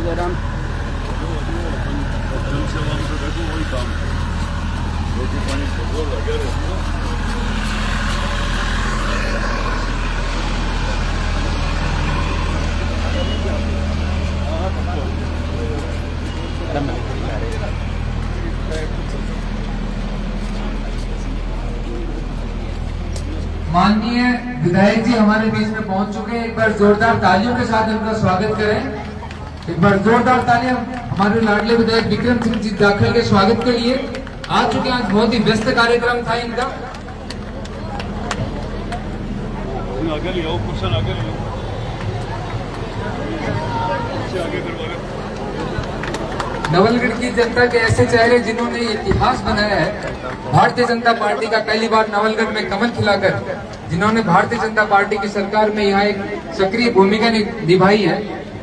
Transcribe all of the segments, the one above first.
जयराम माननीय विधायक जी हमारे बीच में पहुंच चुके हैं। एक बार जोरदार तालियों के साथ इनका स्वागत करें। एक बार जोरदार तालियां हमारे लाडले विधायक विक्रम सिंह जी दाखिल के स्वागत के लिए आ चुके हैं। आज बहुत ही व्यस्त कार्यक्रम था इनका। नवलगढ़ की जनता के ऐसे चेहरे जिन्होंने इतिहास बनाया है। भारतीय जनता पार्टी का पहली बार नवलगढ़ में कमल खिलाकर जिन्होंने भारतीय जनता पार्टी की सरकार में यहाँ एक सक्रिय भूमिका निभाई है,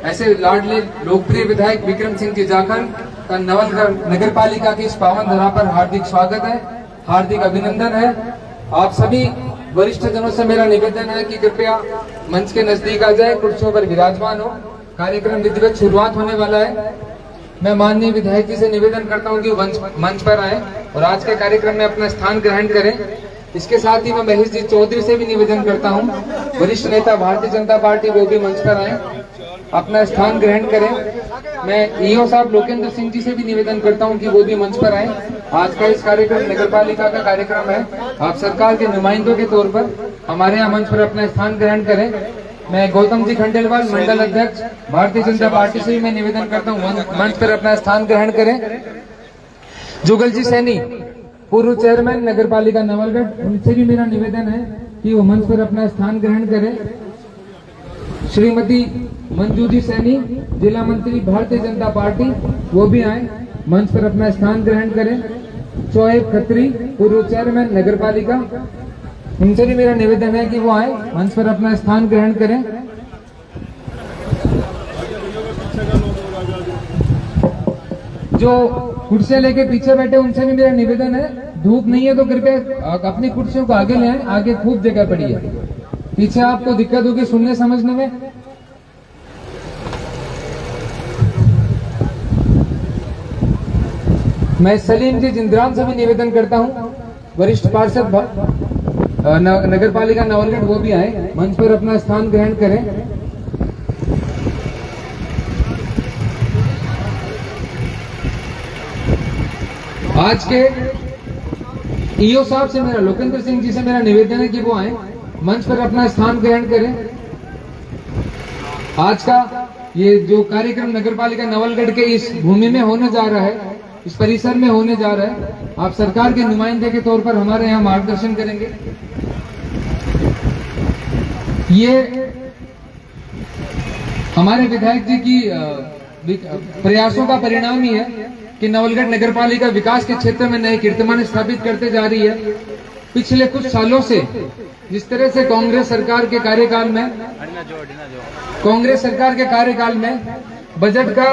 ऐसे लाडले लोकप्रिय विधायक विक्रम सिंह जी जाखल का नवलगढ़ नगर पालिका की इस पावन धरा पर हार्दिक स्वागत है, हार्दिक अभिनंदन है। आप सभी वरिष्ठ जनों से मेरा निवेदन है कि कृपया मंच के नजदीक आ जाए, कुर्सियों पर विराजमान हो। कार्यक्रम विधिवत शुरुआत होने वाला है। मैं माननीय विधायक जी से निवेदन करता हूं कि मंच पर आए और आज के कार्यक्रम में अपना स्थान ग्रहण करें। इसके साथ ही मैं महेश जी चौधरी से भी निवेदन करता हूं, वरिष्ठ नेता भारतीय जनता पार्टी, वो भी मंच पर आए, अपना स्थान ग्रहण करें। मैं ईओ साहब लोकेंद्र सिंह जी से भी निवेदन करता हूं कि वो भी मंच पर आए। आज का इस कार्यक्रम नगर पालिका का कार्यक्रम है। आप सरकार के नुमाइंदों के तौर पर हमारे यहाँ मंच पर अपना स्थान ग्रहण करें। मैं गौतम जी खंडेलवाल, मंडल अध्यक्ष भारतीय जनता पार्टी से भी मैं निवेदन करता हूँ मंच पर अपना स्थान ग्रहण करें। जुगल जी सैनी, पूर्व चेयरमैन नगर पालिका नवलगढ़, उनसे भी मेरा निवेदन है कि वो मंच पर अपना स्थान ग्रहण करें। श्रीमती मंजू जी सैनी, जिला मंत्री भारतीय जनता पार्टी, वो भी आए, मंच पर अपना स्थान ग्रहण करें। शोएब खत्री, पूर्व चेयरमैन नगर पालिका, उनसे भी मेरा निवेदन है कि वो आए, मंच पर अपना स्थान ग्रहण करें। जो कुर्सियां लेके पीछे बैठे उनसे भी मेरा निवेदन है, धूप नहीं है तो कृपया अपनी कुर्सियों को आगे ले आए, आगे खूब जगह पड़ी है, पीछे आपको दिक्कत होगी सुनने समझने में। मैं सलीम जी जिंद्रान से भी निवेदन करता हूं, वरिष्ठ पार्षद नगर पालिका नवलगढ़, वो भी आए, मंच पर अपना स्थान ग्रहण करें। आज के ईओ साहब से मेरा, लोकेंद्र सिंह जी से मेरा निवेदन है कि वो आए, मंच पर अपना स्थान ग्रहण करें। आज का ये जो कार्यक्रम नगर पालिका नवलगढ़ के इस भूमि में होने जा रहा है, इस परिसर में होने जा रहा है, आप सरकार के नुमाइंदे के तौर पर हमारे यहाँ मार्गदर्शन करेंगे। ये हमारे विधायक जी की प्रयासों का परिणाम ही है कि नवलगढ़ नगर पालिका विकास के क्षेत्र में नए कीर्तिमान स्थापित करते जा रही है। पिछले कुछ सालों से जिस तरह से कांग्रेस सरकार के कार्यकाल में बजट का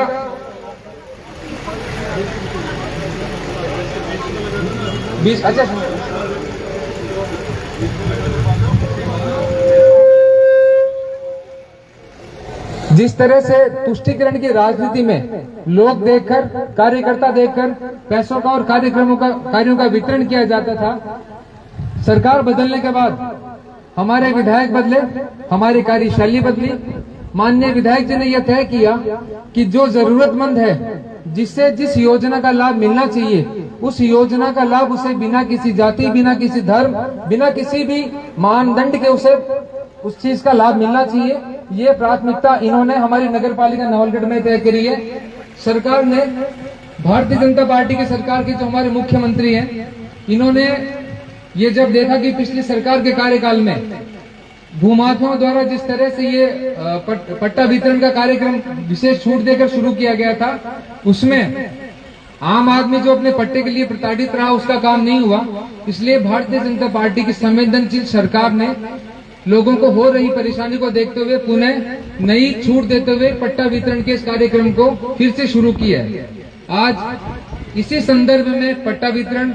जिस तरह से तुष्टीकरण की राजनीति में लोग देखकर, कार्यकर्ता देखकर पैसों का और कार्यों का वितरण किया जाता था, सरकार बदलने के बाद हमारे विधायक बदले, हमारी कार्यशैली बदली। माननीय विधायक जी ने यह तय किया कि जो जरूरतमंद है, जिससे जिस योजना का लाभ मिलना चाहिए, उस योजना का लाभ उसे बिना किसी जाति, बिना किसी धर्म, बिना किसी भी मानदंड के उसे उस चीज का लाभ मिलना चाहिए। ये प्राथमिकता इन्होंने हमारी नगर पालिका नवलगढ़ में तय करी है। सरकार ने, भारतीय जनता पार्टी की सरकार के जो हमारे मुख्यमंत्री हैं, इन्होंने ये जब देखा कि पिछली सरकार के कार्यकाल में भूमाफियाओं द्वारा जिस तरह से ये पट्टा वितरण का कार्यक्रम विशेष छूट देकर शुरू किया गया था, उसमें आम आदमी जो अपने पट्टे के लिए प्रताड़ित रहा, उसका काम नहीं हुआ। इसलिए भारतीय जनता पार्टी की संवेदनशील सरकार ने लोगों को हो रही परेशानी को देखते हुए पुनः नई छूट देते हुए पट्टा वितरण के इस कार्यक्रम को फिर से शुरू किया है। आज इसी संदर्भ में पट्टा वितरण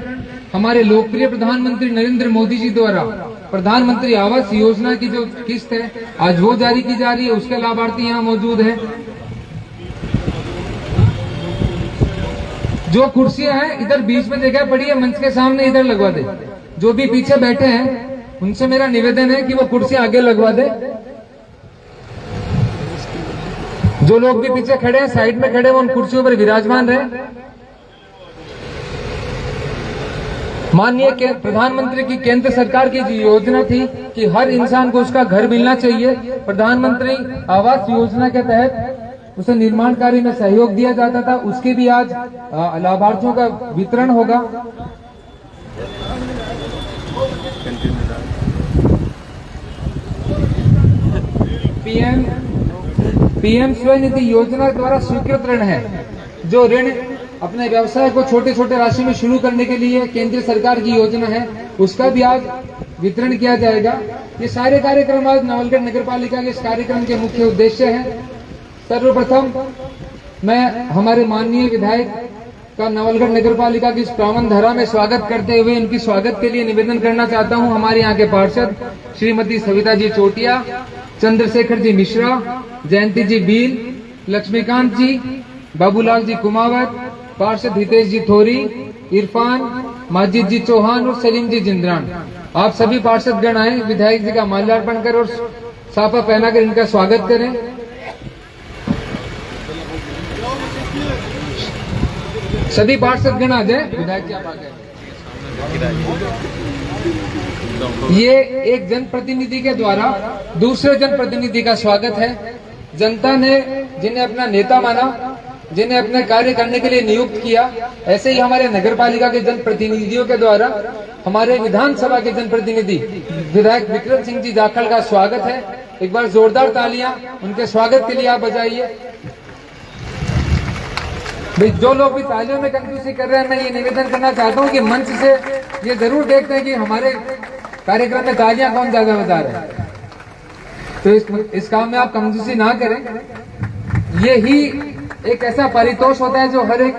हमारे लोकप्रिय प्रधानमंत्री नरेंद्र मोदी जी द्वारा प्रधानमंत्री आवास योजना की जो किस्त है, आज वो जारी की जा रही है। उसके लाभार्थी यहाँ मौजूद हैं। जो कुर्सियां हैं इधर बीच में जगह पड़ी है, मंच के सामने इधर लगवा दे। जो भी पीछे बैठे हैं उनसे मेरा निवेदन है कि वो कुर्सियां आगे लगवा दे। जो लोग भी पीछे खड़े हैं, साइड में खड़े हैं, वो उन कुर्सियों पर विराजमान रहे। माननीय प्रधानमंत्री की केंद्र सरकार की जो योजना थी कि हर इंसान को उसका घर मिलना चाहिए, प्रधानमंत्री आवास योजना के तहत उसे निर्माण कार्य में सहयोग दिया जाता था, उसके भी आज लाभार्थियों का वितरण होगा। पीएम स्वनिधि योजना द्वारा स्वीकृत ऋण है, जो ऋण अपने व्यवसाय को छोटे छोटे राशि में शुरू करने के लिए केंद्र सरकार की योजना है, उसका भी आज वितरण किया जाएगा। ये सारे कार्यक्रम आज नवलगढ़ नगर पालिका के इस कार्यक्रम के मुख्य उद्देश्य हैं। सर्वप्रथम मैं हमारे माननीय विधायक का नवलगढ़ नगर पालिका की इस पावन धरा में स्वागत करते हुए इनकी स्वागत के लिए निवेदन करना चाहता हूं। हमारे यहाँ के पार्षद श्रीमती सविता जी चोटिया, चंद्रशेखर जी मिश्रा, जयंती जी बील, लक्ष्मीकांत जी, बाबूलाल जी कुमावत, पार्षद हितेश जी थोरी, इरफान, माजिद जी चौहान और सलीम जी जिंद्रान, आप सभी पार्षद गण आए, विधायक जी का माल्यार्पण कर और साफा पहनाकर इनका स्वागत करें। सभी पार्षद गण आ जाए, विधायक जी आप आ गए। ये एक जनप्रतिनिधि के द्वारा दूसरे जनप्रतिनिधि का स्वागत है। जनता ने जिन्हें अपना नेता माना, जिन्हें अपने कार्य करने के लिए नियुक्त किया, ऐसे ही हमारे नगर पालिका के जनप्रतिनिधियों के द्वारा हमारे विधानसभा के जनप्रतिनिधि विधायक विक्रम सिंह जी जाखड़ का स्वागत है। एक बार जोरदार तालियां उनके स्वागत के लिए आप बजाइए। भाई जो लोग भी तालियों में कंजूसी कर रहे हैं, मैं ये निवेदन करना चाहता हूँ कि मंच से ये जरूर देखते हैं कि हमारे कार्यक्रम में तालियां कौन ज्यादा बजा रहे हैं, तो इस काम में आप कंजूसी ना करें। ये ही एक ऐसा परितोष होता है जो हर एक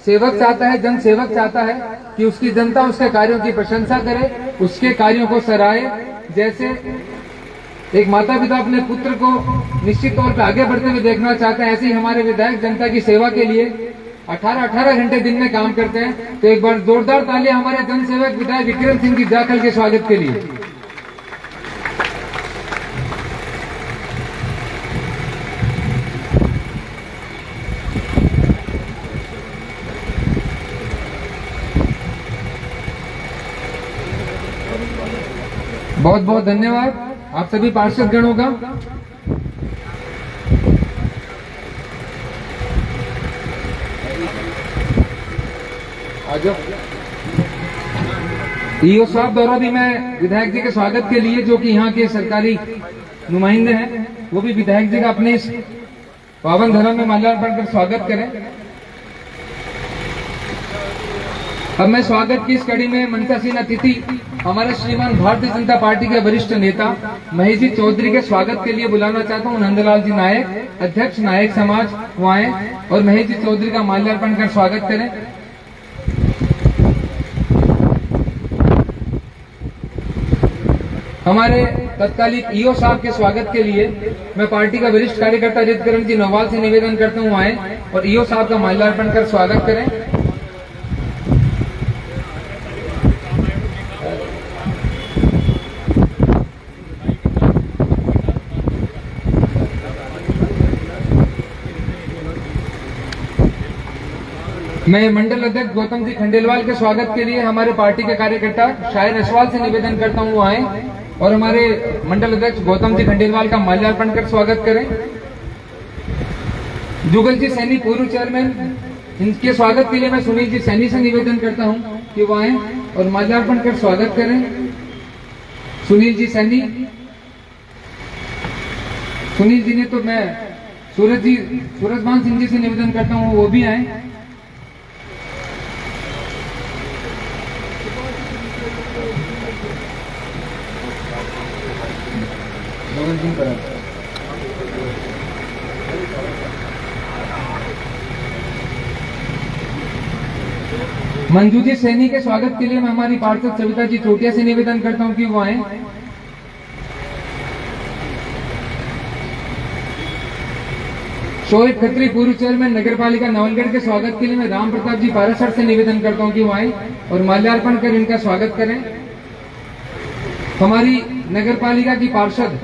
सेवक चाहता है, जन सेवक चाहता है कि उसकी जनता उसके कार्यों की प्रशंसा करे, उसके कार्यों को सराहे। जैसे एक माता पिता अपने पुत्र को निश्चित तौर पर आगे बढ़ते हुए देखना चाहते हैं, ऐसे ही हमारे विधायक जनता की सेवा के लिए 18 घंटे दिन में काम करते हैं। तो एक बार जोरदार तालियां हमारे जन सेवक विधायक विक्रम सिंह जी जाखड़ के स्वागत के लिए। बहुत बहुत धन्यवाद आप सभी पार्षद गणों का। ईओ साहब द्वारा भी मैं विधायक जी के स्वागत के लिए, जो कि यहाँ के सरकारी नुमाइंदे हैं, वो भी विधायक जी का अपने इस पावन धर्म में माल्यार्पण कर स्वागत करें। अब मैं स्वागत की इस कड़ी में मंचासीन अतिथि हमारे श्रीमान भारतीय जनता पार्टी के वरिष्ठ नेता महेश जी चौधरी के स्वागत के लिए बुलाना चाहता हूं। नंदलाल जी नायक, अध्यक्ष नायक समाज, वो आए और महेश जी चौधरी का माल्यार्पण कर स्वागत करें। हमारे तत्कालीन ईओ साहब के स्वागत के लिए मैं पार्टी का वरिष्ठ कार्यकर्ता रितकरण जी नोवाल से निवेदन करता हूं आए और ईओ साहब का माल्यार्पण कर स्वागत करें। मैं मंडल अध्यक्ष गौतम जी खंडेलवाल के स्वागत के लिए हमारे पार्टी के कार्यकर्ता शायर अशवाल से निवेदन करता हूं आए और हमारे मंडल अध्यक्ष गौतम जी खंडेलवाल का माल्यार्पण कर स्वागत करें। जुगल जी सैनी पूर्व चेयरमैन, इनके स्वागत के लिए मैं सुनील जी सैनी से निवेदन करता हूं कि वो आए और माल्यार्पण कर स्वागत करें। सुनील जी सैनी, सुनील जी ने तो मैं सूरजभान सिंह जी से निवेदन करता हूं वो भी आए। मंजू जी सैनी के स्वागत के लिए मैं हमारी पार्षद सविता जी चोटिया से निवेदन करता हूं कि वो आए। शोएब खत्री पूर्व चेयरमैन नगर पालिका नवलगढ़ के स्वागत के लिए मैं राम प्रताप जी पारासर से निवेदन करता हूं कि वो आए और माल्यार्पण कर इनका स्वागत करें। हमारी नगर पालिका की पार्षद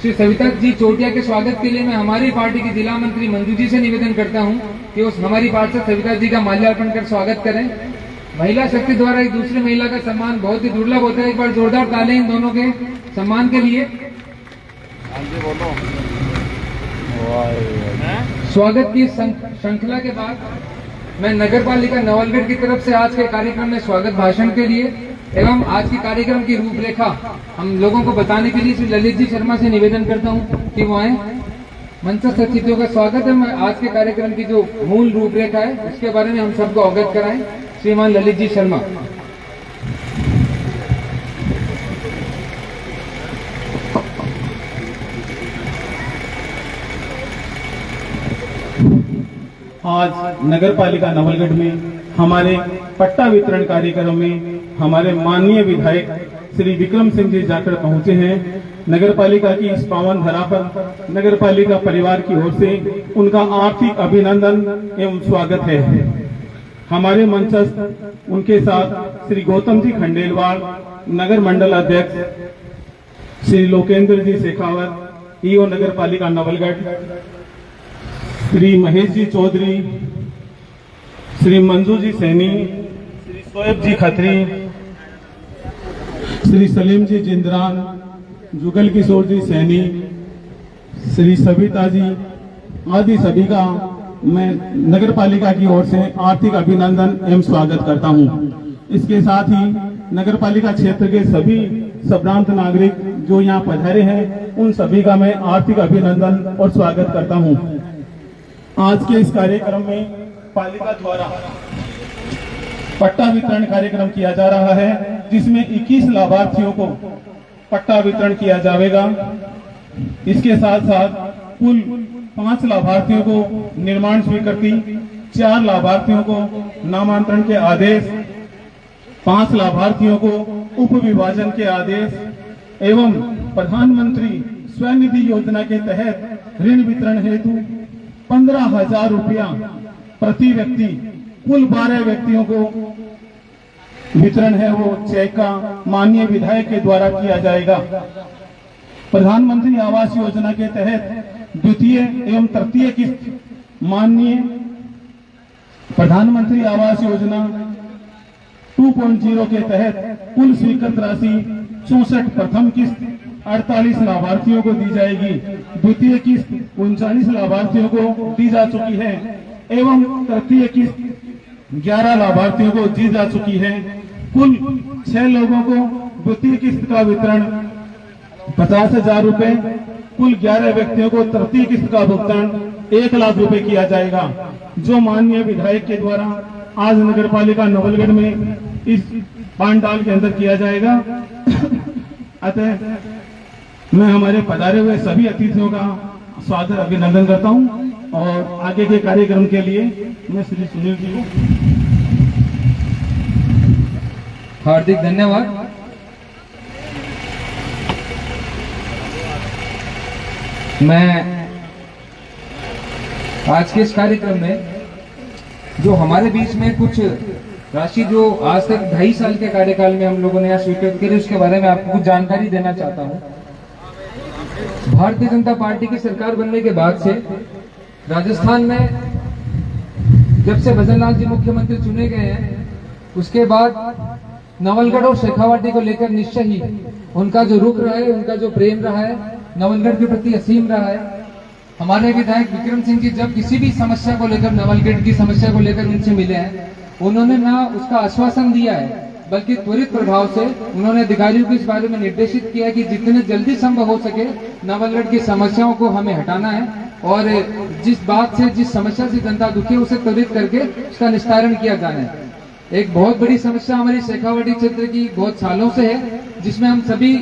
श्री सविता जी चोटिया के स्वागत के लिए मैं हमारी पार्टी की जिला मंत्री मंजू जी से निवेदन करता हूं कि उस हमारी पार्षद सविता जी का माल्यार्पण कर स्वागत करें। महिला शक्ति द्वारा एक दूसरी महिला का सम्मान बहुत ही दुर्लभ होता है। एक बार जोरदार ताली इन दोनों के सम्मान के लिए। स्वागत की श्रृंखला के बाद मैं नगर पालिका नवलगढ़ की तरफ से आज के कार्यक्रम में स्वागत भाषण के लिए एवं आज के कार्यक्रम की रूपरेखा हम लोगों को बताने के लिए श्री ललित जी शर्मा से निवेदन करता हूं कि वो आए। मंचस्थ अतिथियों का स्वागत है। मैं आज के कार्यक्रम की जो मूल रूपरेखा है उसके बारे में हम सबको अवगत कराएं। श्रीमान ललित जी शर्मा। आज नगर पालिका नवलगढ़ में हमारे पट्टा वितरण कार्यक्रम में हमारे माननीय विधायक श्री विक्रम सिंह जी जाकर पहुंचे हैं। नगर पालिका की इस पावन धरा पर नगर पालिका परिवार की ओर से उनका आर्थिक अभिनंदन एवं स्वागत है। हमारे मंचस्थ उनके साथ श्री गौतम जी खंडेलवाल, नगर मंडल अध्यक्ष श्री लोकेंद्र जी शेखावत, ईओ नगर पालिका नवलगढ़, श्री महेश जी चौधरी, श्री मंजू जी सैनी, श्री शोएब जी खत्री, श्री सलीम जी जिंदरान, जुगल किशोर जी सैनी, श्री सविता जी आदि सभी का मैं नगर पालिका की ओर से आर्थिक अभिनंदन एवं स्वागत करता हूं। इसके साथ ही नगर पालिका क्षेत्र के सभी सभ्रांत नागरिक जो यहाँ पधारे हैं उन सभी का मैं आर्थिक अभिनंदन और स्वागत करता हूं। आज के इस कार्यक्रम में पालिका द्वारा पट्टा वितरण कार्यक्रम किया जा रहा है, जिसमें 21 लाभार्थियों को पट्टा वितरण किया जाएगा। इसके साथ साथ कुल 5 लाभार्थियों को निर्माण स्वीकृति, 4 लाभार्थियों को नामांतरण के आदेश, 5 लाभार्थियों को उप विभाजन के आदेश एवं प्रधानमंत्री स्वनिधि योजना के तहत ऋण वितरण हेतु 15,000 रुपया प्रति व्यक्ति कुल 12 व्यक्तियों को वितरण है वो चेक का माननीय विधायक के द्वारा किया जाएगा। प्रधानमंत्री आवास योजना के तहत द्वितीय एवं तृतीय किस्त माननीय प्रधानमंत्री आवास योजना 2.0 के तहत कुल स्वीकृत राशि 64 प्रथम किस्त 48 लाभार्थियों को दी जाएगी। द्वितीय किस्त 39 लाभार्थियों को दी जा चुकी है एवं तृतीय किस्त 11 लाभार्थियों को दी जा चुकी है। कुल 6 लोगों को द्वितीय किस्त का वितरण 50,000 रुपए, कुल 11 व्यक्तियों को तृतीय किस्त का भुगतान 1 लाख रुपए किया जाएगा, जो माननीय विधायक के द्वारा आज नगर पालिका नवलगढ़ में इस पांडाल के अंदर किया जाएगा। अतः मैं हमारे पधारे हुए सभी अतिथियों का स्वागत अभिनंदन करता हूं और आगे के कार्यक्रम के लिए मैं श्री सुनील जी को हार्दिक धन्यवाद। मैं आज के इस कार्यक्रम में जो हमारे बीच में कुछ राशि जो आज तक 2.5 साल के कार्यकाल में हम लोगों ने यहाँ स्वीकृत की उसके बारे में आपको कुछ जानकारी देना चाहता हूँ। भारतीय जनता पार्टी की सरकार बनने के बाद से राजस्थान में जब से भजन लाल जी मुख्यमंत्री चुने गए हैं उसके बाद नवलगढ़ और शेखावाटी को लेकर निश्चय ही उनका जो रुख रहा है, उनका जो प्रेम रहा है, नवलगढ़ के प्रति असीम रहा है। हमारे विधायक विक्रम सिंह जी जब किसी भी समस्या को लेकर, नवलगढ़ की समस्या को लेकर उनसे मिले हैं, उन्होंने ना उसका आश्वासन दिया है बल्कि त्वरित प्रभाव से उन्होंने अधिकारियों को इस बारे में निर्देशित किया कि जितने जल्दी संभव हो सके नवलगढ़ की समस्याओं को हमें हटाना है और जिस बात से, जिस समस्या से जनता दुखी है उसे त्वरित करके उसका निस्तारण किया जाना है। एक बहुत बड़ी समस्या हमारी शेखावाटी क्षेत्र की बहुत सालों से है, जिसमें हम सभी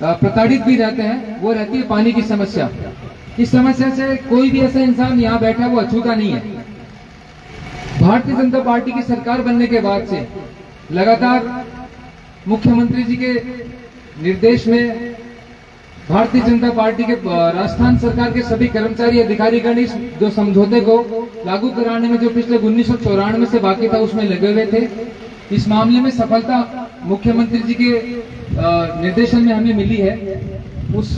प्रताड़ित भी रहते हैं, वो रहती है पानी की समस्या। इस समस्या से कोई भी ऐसा इंसान यहाँ बैठा वो अछूता नहीं है। भारतीय जनता पार्टी की सरकार बनने के बाद से लगातार मुख्यमंत्री जी के निर्देश में भारतीय जनता पार्टी के राजस्थान सरकार के सभी कर्मचारी अधिकारीगण इस जो समझौते को लागू कराने में जो पिछले 1994 से बाकी था उसमें लगे हुए थे। इस मामले में सफलता मुख्यमंत्री जी के निर्देशन में हमें मिली है। उस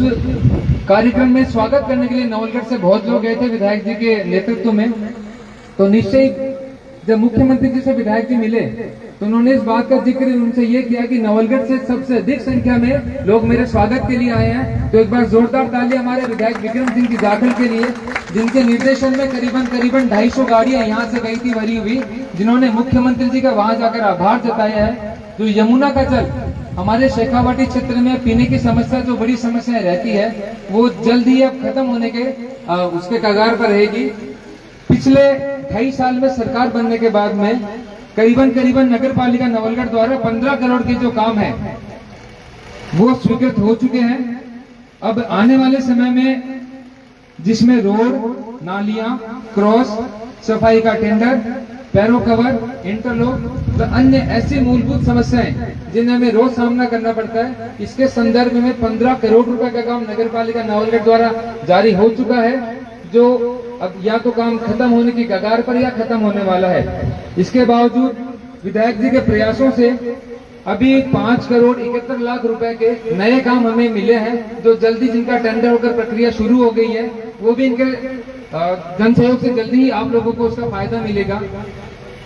कार्यक्रम में स्वागत करने के लिए नवलगढ़ से बहुत लोग गए थे विधायक जी के नेतृत्व में। तो निश्चय जब मुख्यमंत्री जी से विधायक जी मिले तो उन्होंने इस बात का जिक्र उनसे ये किया कि नवलगढ़ से सबसे अधिक संख्या में लोग मेरे स्वागत के लिए आए हैं। तो एक बार जोरदार ताली हमारे विधायक विक्रम सिंह की दाखिल के लिए, जिनके निर्देशन में करीबन 250 गाड़ियां यहाँ से गई थी भरी हुई, जिन्होंने मुख्यमंत्री जी का वहां जाकर आभार जताया है। जो यमुना का जल हमारे शेखावाटी क्षेत्र में पीने की समस्या जो बड़ी समस्या रहती है वो जल्द ही अब खत्म होने के उसके कगार पर रहेगी। पिछले 2.5 साल में सरकार बनने के बाद में करीबन नगर पालिका नवलगढ़ द्वारा 15 करोड़ के जो काम है वो स्वीकृत हो चुके हैं। अब आने वाले समय में जिसमें रोड, नालियां, क्रॉस, सफाई का टेंडर, पैरो कवर, इंटरलॉक व अन्य ऐसी मूलभूत समस्याएं जिन्हें हमें रोज सामना करना पड़ता है, इसके संदर्भ में 15 करोड़ रुपए का काम नगर पालिका नवलगढ़ द्वारा जारी हो चुका है, जो अब या तो काम खत्म होने की कगार पर या खत्म होने वाला है। इसके बावजूद विधायक जी के प्रयासों से अभी 5 करोड़ 71 लाख रुपए के नए काम हमें मिले हैं, जो जल्दी जिनका टेंडर होकर प्रक्रिया शुरू हो गई है। वो भी इनके जन सहयोग से जल्दी ही आप लोगों को उसका फायदा मिलेगा।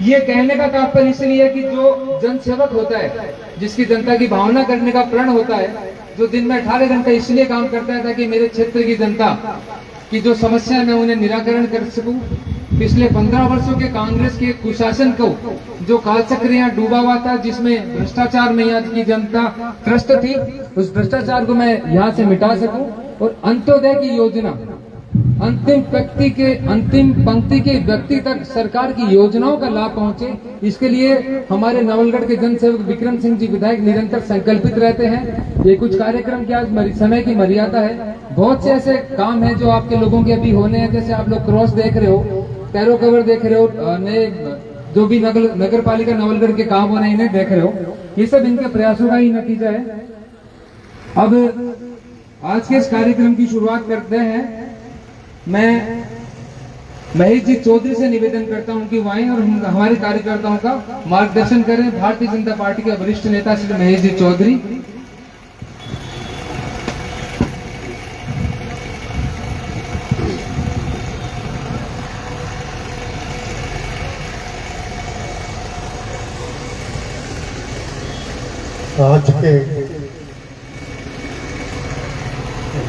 ये कहने का तात्पर्य इसलिए है कि जो जन सेवक होता है, जिसकी जनता की भावना करने का प्रण होता है, जो दिन में 18 घंटे इसलिए काम करता है ताकि मेरे क्षेत्र की जनता की जो समस्या है मैं उन्हें निराकरण कर सकूं। पिछले 15 वर्षों के कांग्रेस के कुशासन को जो कालचक्र यहाँ डूबा हुआ था, जिसमें भ्रष्टाचार में यहाँ की जनता त्रस्त थी, उस भ्रष्टाचार को मैं यहाँ से मिटा सकूं और अंत्योदय की योजना अंतिम पंक्ति के व्यक्ति तक सरकार की योजनाओं का लाभ पहुंचे, इसके लिए हमारे नवलगढ़ के जनसेवक विक्रम सिंह जी विधायक निरंतर संकल्पित रहते हैं। ये कुछ कार्यक्रम की आज समय की मर्यादा है, बहुत से ऐसे काम है जो आपके लोगों के अभी होने हैं। जैसे आप लोग क्रॉस देख रहे हो, पैरो कवर देख रहे हो, नए जो भी नगर पालिका नवलगढ़ के काम हो रहे हैं इन्हें देख रहे हो, ये सब इनके प्रयासों का ही नतीजा है। अब आज के इस कार्यक्रम की शुरुआत करते हैं। मैं महेश जी चौधरी से निवेदन करता हूं कि वो आए और हमारे कार्यकर्ताओं का मार्गदर्शन करें। भारतीय जनता पार्टी के वरिष्ठ नेता श्री महेश जी चौधरी। आज के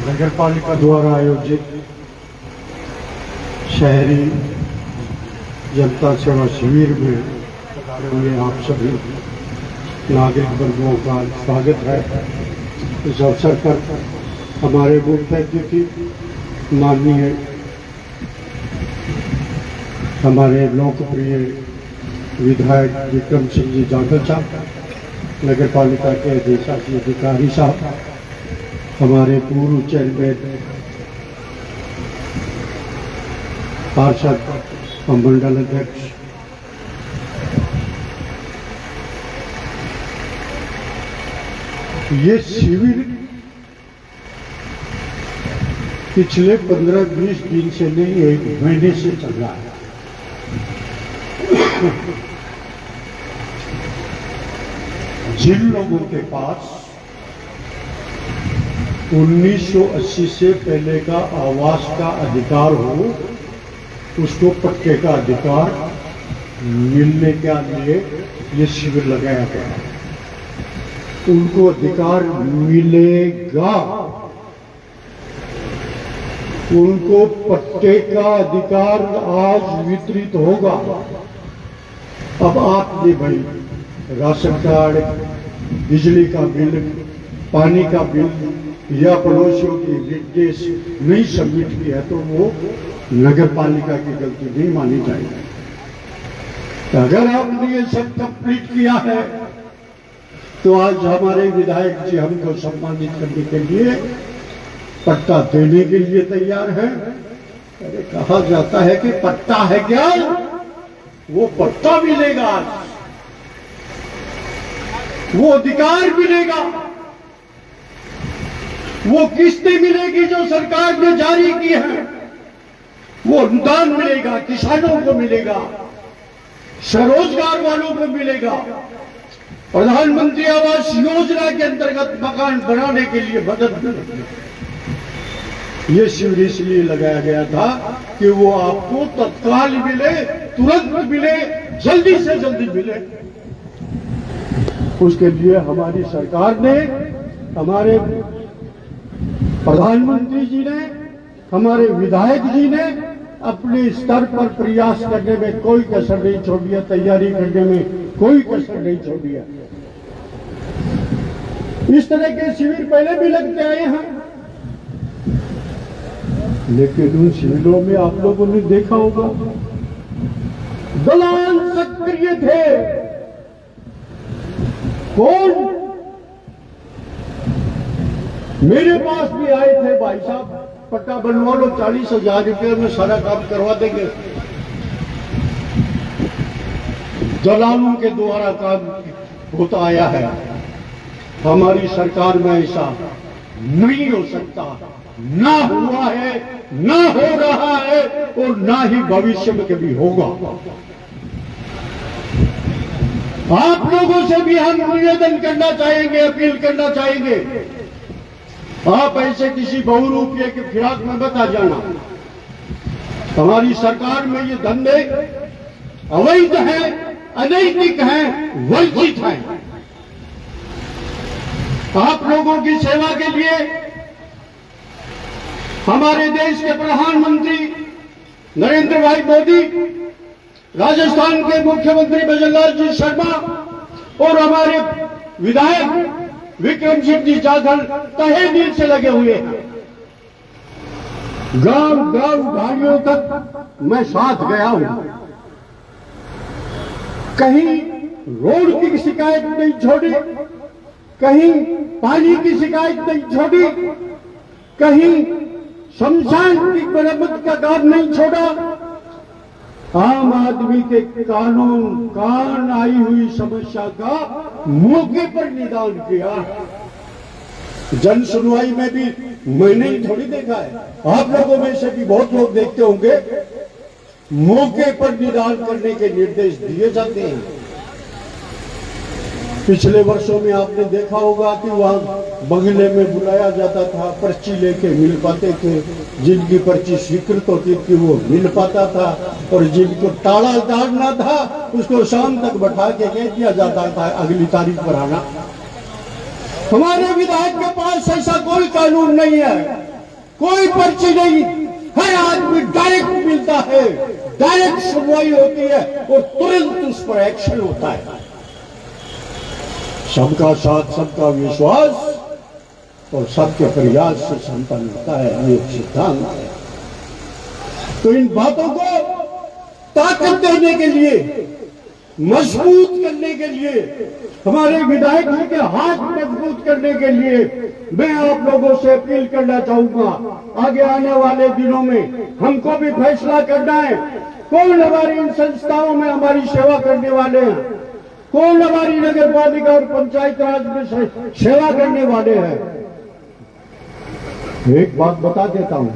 नगर पालिका द्वारा आयोजित शहरी जनता सेवा शिविर में हुए आप सभी नागरिक बंधुओं का स्वागत है। इस अवसर पर हमारे मुख्य अतिथि माननीय हमारे लोकप्रिय विधायक विक्रम सिंह जी जाखल साहब, नगर पालिका के अधिशासी अधिकारी साहब, हमारे पूर्व चेयरमैन पार्षद और मंडल अध्यक्ष, ये शिविर पिछले 15-20 दिन से नहीं, 1 महीने से चल रहा है। जिन लोगों के पास 1980 से पहले का आवास का अधिकार हो, उसको पट्टे का अधिकार मिलने के लिए ये शिविर लगाया गया। उनको अधिकार मिलेगा, उनको पट्टे का अधिकार आज वितरित होगा। अब आपने भाई राशन कार्ड, बिजली का बिल, पानी का बिल या पड़ोसियों की विदेश नहीं सबमिट किया तो वो नगर पालिका की गलती नहीं मानी जाएगी। अगर आपने ये सब कंप्लीट किया है तो आज हमारे विधायक जी हमको सम्मानित करने के लिए पट्टा देने के लिए तैयार है। अरे कहा जाता है कि पट्टा है क्या, वो पट्टा मिलेगा, वो अधिकार मिलेगा। वो किस्तें मिलेगी जो सरकार ने जारी की है, वो अनुदान मिलेगा, किसानों को मिलेगा, स्वरोजगार वालों को मिलेगा। प्रधानमंत्री आवास योजना के अंतर्गत मकान बनाने के लिए मदद मिलेगी। ये शिविर इसलिए लगाया गया था कि वो आपको तत्काल मिले, तुरंत मिले, जल्दी से जल्दी मिले। उसके लिए हमारी सरकार ने, हमारे प्रधानमंत्री जी ने, हमारे विधायक जी ने अपने स्तर पर प्रयास करने में कोई कसर नहीं छोड़ी है, तैयारी करने में कोई कसर नहीं छोड़ी है। इस तरह के शिविर पहले भी लगते आए हैं, लेकिन उन शिविरों में आप लोगों ने देखा होगा दलाल सक्रिय थे। कौन? मेरे पास भी आए थे, भाई साहब पट्टा बनवा लो, 40,000 रुपये में सारा काम करवा देंगे। दलालों के द्वारा काम होता आया है। हमारी सरकार में ऐसा नहीं हो सकता, ना हुआ है, ना हो रहा है और ना ही भविष्य में कभी होगा। आप लोगों से भी हम निवेदन करना चाहेंगे, अपील करना चाहेंगे, आप ऐसे किसी बहुरूपिये की फिराक में मत आ जाना। हमारी सरकार में ये धंधे अवैध हैं, अनैतिक हैं, वर्जित हैं। आप लोगों की सेवा के लिए हमारे देश के प्रधानमंत्री नरेंद्र भाई मोदी, राजस्थान के मुख्यमंत्री भजनलाल जी शर्मा और हमारे विधायक विक्रम सिंह जी जाधव तहे दिल से लगे हुए हैं। गांव गांव गाड़ियों तक मैं साथ गया हूं। कहीं रोड की शिकायत नहीं छोड़ी, कहीं पानी की शिकायत नहीं छोड़ी, कहीं शमशान की मरम्मत का काम नहीं छोड़ा। आम आदमी के कान आई हुई समस्या का मौके पर निदान किया। जन सुनवाई में भी मैंने ही थोड़ी देखा है, आप लोगों में से भी बहुत लोग देखते होंगे, मौके पर निदान करने के निर्देश दिए जाते हैं। पिछले वर्षों में आपने देखा होगा कि वहां बंगले में बुलाया जाता था, पर्ची लेके मिल पाते थे। जिनकी पर्ची स्वीकृत होती थी वो मिल पाता था, और जिनको ताला डालना था उसको शाम तक बैठा के कह दिया जाता था अगली तारीख पर आना। हमारे विधायक के पास ऐसा कोई कानून नहीं है, कोई पर्ची नहीं, हर आदमी डायरेक्ट मिलता है, डायरेक्ट सुनवाई होती है और तुरंत उस पर एक्शन होता है। सबका साथ, सबका विश्वास और सबके प्रयास से संपन्न होता है, ये सिद्धांत है। तो इन बातों को ताकत देने के लिए, मजबूत करने के लिए, हमारे विधायक जी के हाथ मजबूत करने के लिए मैं आप लोगों से अपील करना चाहूंगा। आगे आने वाले दिनों में हमको भी फैसला करना है कौन हमारी इन संस्थाओं में हमारी सेवा करने वाले हैं, कौन हमारी नगर पालिका और पंचायत राज में सेवा करने वाले हैं। एक बात बता देता हूं,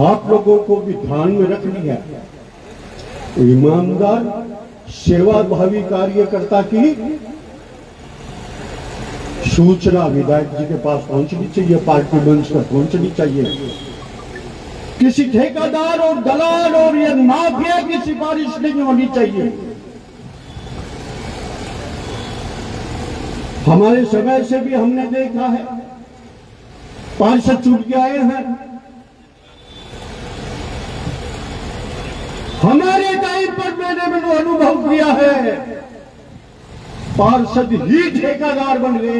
आप लोगों को भी ध्यान में रखनी है, ईमानदार सेवाभावी कार्यकर्ता की सूचना विधायक जी के पास पहुंचनी चाहिए, पार्टी मंच पर पहुंचनी चाहिए। किसी ठेकेदार और दलाल और ये माफिया की सिफारिश नहीं होनी चाहिए। हमारे समय से भी हमने देखा है, पार्षद चुन के आए हैं, हमारे टाइम पर मैंने अनुभव किया है, पार्षद ही ठेकेदार बन गए।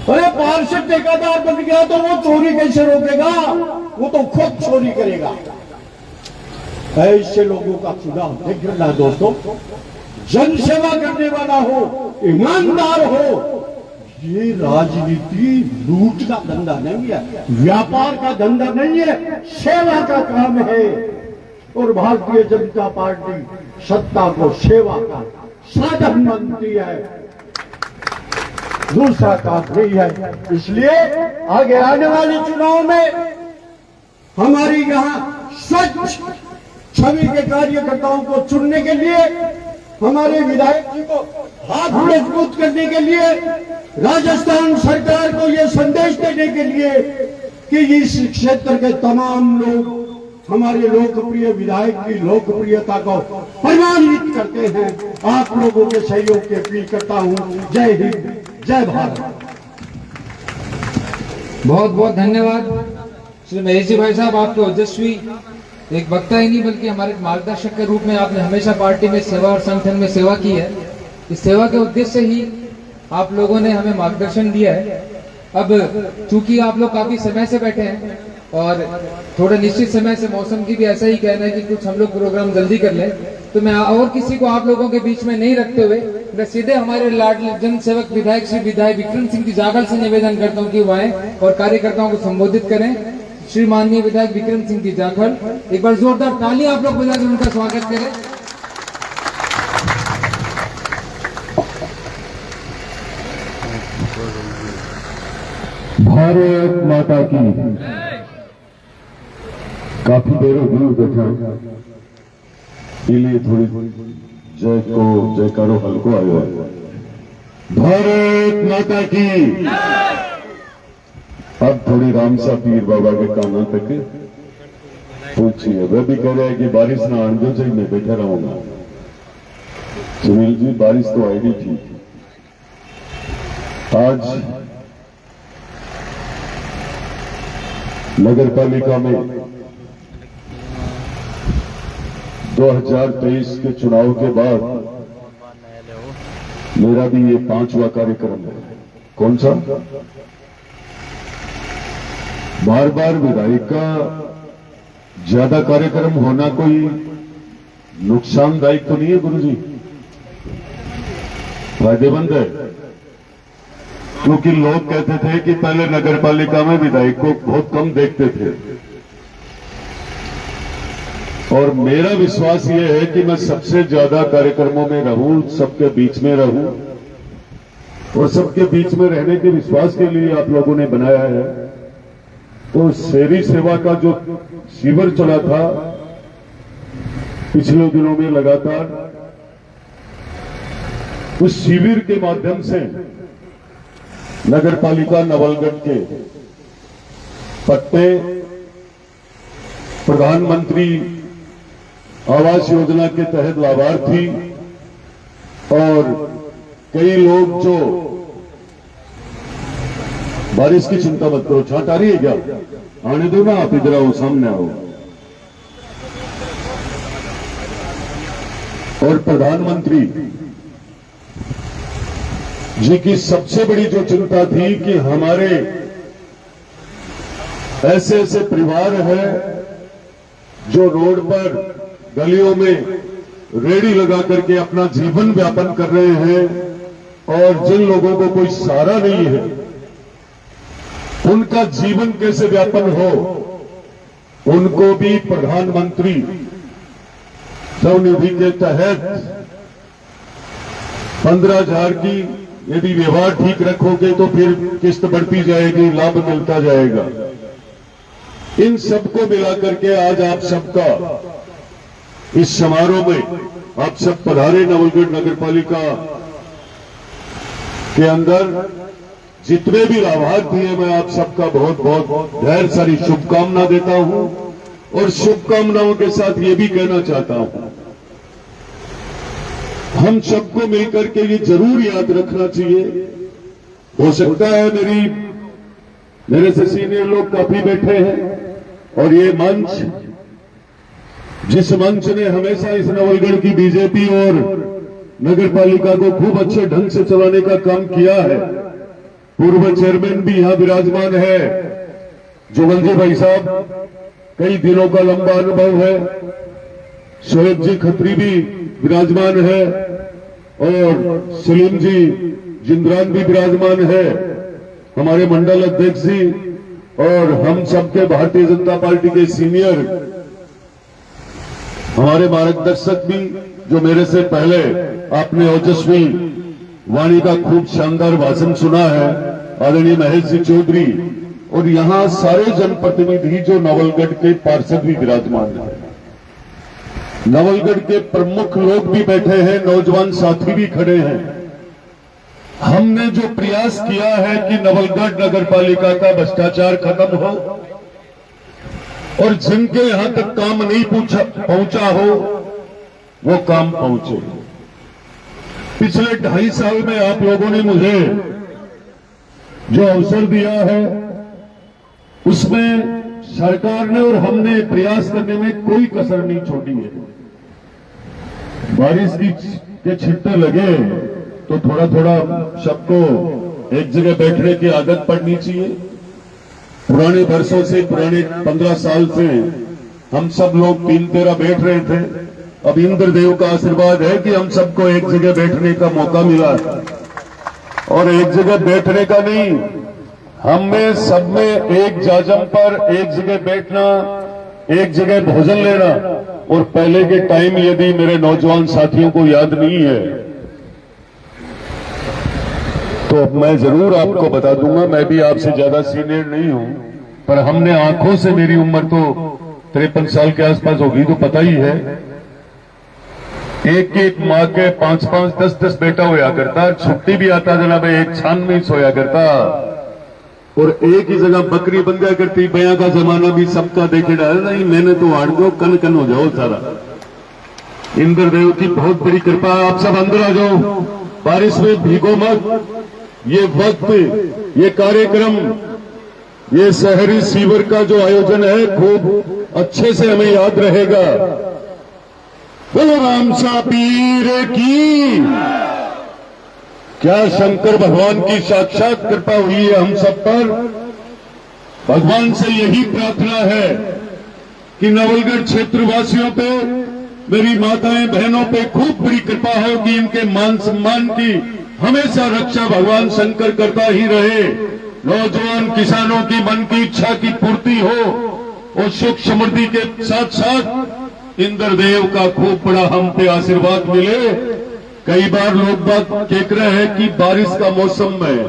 अरे पार्षद ठेकेदार बन गया तो वो चोरी कैसे रोकेगा, वो तो खुद चोरी करेगा। ऐसे लोगों का चुनाव नहीं करना दोस्तों। जन सेवा करने वाला हो, ईमानदार हो। ये राजनीति लूट का धंधा नहीं है, व्यापार का धंधा नहीं है, सेवा का काम है। और भारतीय जनता पार्टी सत्ता को सेवा का साधन मानती है। दूसरा काम नहीं है। इसलिए आगे आने वाले चुनाव में हमारी यहाँ स्वच्छ छवि के कार्यकर्ताओं को चुनने के लिए, हमारे विधायक जी को हाथ मजबूत करने के लिए, राजस्थान सरकार को ये संदेश देने के लिए कि इस क्षेत्र के तमाम लोग हमारे लोकप्रिय विधायक की लोकप्रियता को प्रमाणित करते हैं। आप लोगों के सहयोग की अपील करता हूं। जय हिंद, जय भारत। बहुत बहुत धन्यवाद श्री महेश जी भाई साहब। आपको ओजस्वी एक वक्ता ही नहीं बल्कि हमारे मार्गदर्शक के रूप में आपने हमेशा पार्टी में सेवा और संगठन में सेवा की है। इस सेवा के उद्देश्य से ही आप लोगों ने हमें मार्गदर्शन दिया है। अब चूंकि आप लोग काफी समय से बैठे हैं और थोड़ा निश्चित समय से मौसम की भी ऐसा ही कहना है कि कुछ हम लोग प्रोग्राम जल्दी कर लें, तो मैं और किसी को आप लोगों के बीच में नहीं रखते हुए मैं सीधे हमारे लाडले जन सेवक विधायक श्री विधायक विक्रम सिंह जी जागल से निवेदन करता हूं कि वो आए और कार्यकर्ताओं को संबोधित करें। श्री माननीय विधायक विक्रम सिंह जी जाखड़, एक बार जोरदार ताली आप लोग बजाकर उनका स्वागत करें। भारत माता की। काफी देर हो गई बैठा, इसलिए थोड़ी जय को जयकारो हल्को आयो है। भारत माता की। अब थोड़ी राम सा पीर बाबा के काना तक पूछिए। वह भी कह रहे हैं कि बारिश ना आने दो, चाहिए मैं बैठा रहूंगा। सुनील जी, बारिश तो आई नहीं थी। आज नगर पालिका में 2023 के चुनाव के बाद मेरा भी ये 5वां कार्यक्रम है। कौन सा? बार बार विधायक का ज्यादा कार्यक्रम होना कोई नुकसानदायक तो नहीं है गुरुजी, फायदेमंद है। क्योंकि लोग कहते थे कि पहले नगर पालिका में विधायक को बहुत कम देखते थे, और मेरा विश्वास यह है कि मैं सबसे ज्यादा कार्यक्रमों में रहूं, सबके बीच में रहूं, और सबके बीच में रहने के विश्वास के लिए आप लोगों ने बनाया है। तो शहरी सेवा का जो शिविर चला था पिछले दिनों में लगातार, उस शिविर के माध्यम से नगर पालिका नवलगढ़ के पट्टे प्रधानमंत्री आवास योजना के तहत लाभार्थी और कई लोग जो, बारिश की चिंता मत करो, छांट आ रही है क्या? आने दो ना, आप इधर आओ, सामने आओ। और प्रधानमंत्री जी की सबसे बड़ी जो चिंता थी कि हमारे ऐसे ऐसे परिवार हैं जो रोड पर गलियों में रेड़ी लगा करके अपना जीवन व्यापन कर रहे हैं, और जिन लोगों को कोई सहारा नहीं है उनका जीवन कैसे व्यापन हो, उनको भी प्रधानमंत्री स्वनिधि के तहत 15,000 की यदि व्यवहार ठीक रखोगे तो फिर किस्त बढ़ती जाएगी, लाभ मिलता जाएगा। इन सबको मिलाकर के आज आप सबका इस समारोह में आप सब पधारे। नवलगढ़ नगर पालिका के अंदर जितने भी लाभार्थी हैं, मैं आप सबका बहुत बहुत ढेर सारी शुभकामना देता हूं, और शुभकामनाओं के साथ ये भी कहना चाहता हूं, हम सबको मिलकर के ये जरूर याद रखना चाहिए। हो सकता है मेरे से सीनियर लोग काफी बैठे हैं, और ये मंच, जिस मंच ने हमेशा इस नवलगढ़ की बीजेपी और नगर पालिका को खूब अच्छे ढंग से चलाने का काम किया है, पूर्व चेयरमैन भी यहां विराजमान है, जोगल भाई साहब, कई दिनों का लंबा अनुभव है, शोएब जी खत्री भी विराजमान है, और सलीम जी जिंद्रान भी विराजमान है, हमारे मंडल अध्यक्ष जी, और हम सबके भारतीय जनता पार्टी के सीनियर हमारे मार्गदर्शक भी, जो मेरे से पहले आपने ओजस्वी वाणी का खूब शानदार भाषण सुना है आदरणीय महेश जी चौधरी, और यहाँ सारे जनप्रतिनिधि जो नवलगढ़ के पार्षद भी विराजमान हैं, नवलगढ़ के प्रमुख लोग भी बैठे हैं, नौजवान साथी भी खड़े हैं। हमने जो प्रयास किया है कि नवलगढ़ नगर पालिका का भ्रष्टाचार खत्म हो और जिनके यहां तक काम नहीं पहुंचा हो वो काम पहुंचे। पिछले 2.5 साल में आप लोगों ने मुझे जो अवसर दिया है उसमें सरकार ने और हमने प्रयास करने में कोई कसर नहीं छोड़ी है। बारिश के छिट्टे लगे तो थोड़ा थोड़ा सबको एक जगह बैठने की आदत पड़नी चाहिए। पुराने वर्षों से, पुराने 15 साल से हम सब लोग 3-13 बैठ रहे थे। अब इंद्रदेव का आशीर्वाद है कि हम सबको एक जगह बैठने का मौका मिला, और एक जगह बैठने का नहीं, हमें सब में एक जाजम पर एक जगह बैठना, एक जगह भोजन लेना। और पहले के टाइम यदि मेरे नौजवान साथियों को याद नहीं है तो मैं जरूर आपको बता दूंगा, मैं भी आपसे ज्यादा सीनियर नहीं हूं, पर हमने आंखों से, मेरी उम्र तो 53 साल के आसपास होगी तो पता ही है, एक माँ के 5-5, 10-10 बेटा होया करता, छुट्टी भी आता जनाब एक छान में सोया करता, और एक ही जगह बकरी बन गया करती। बया का जमाना भी सबका देखे डाल नहीं, मैंने तो हाड़ दो, कन कन हो जाओ सारा। इंद्रदेव की बहुत बड़ी कृपा, आप सब अंदर आ जाओ, बारिश में भीगो मत। ये वक्त, ये कार्यक्रम, ये शहरी सीवर का जो आयोजन है खूब अच्छे से हमें याद रहेगा। बोलो राम सा पीर की, क्या शंकर भगवान की साक्षात कृपा हुई है हम सब पर। भगवान से यही प्रार्थना है कि नवलगढ़ क्षेत्रवासियों पे, मेरी माताएं बहनों पे खूब बड़ी कृपा हो कि इनके मान सम्मान की हमेशा रक्षा भगवान शंकर करता ही रहे। नौजवान किसानों की मन की इच्छा की पूर्ति हो और सुख समृद्धि के साथ साथ इंद्रदेव का खूब बड़ा हम पे आशीर्वाद मिले। कई बार लोग बात कह रहे हैं कि बारिश का मौसम में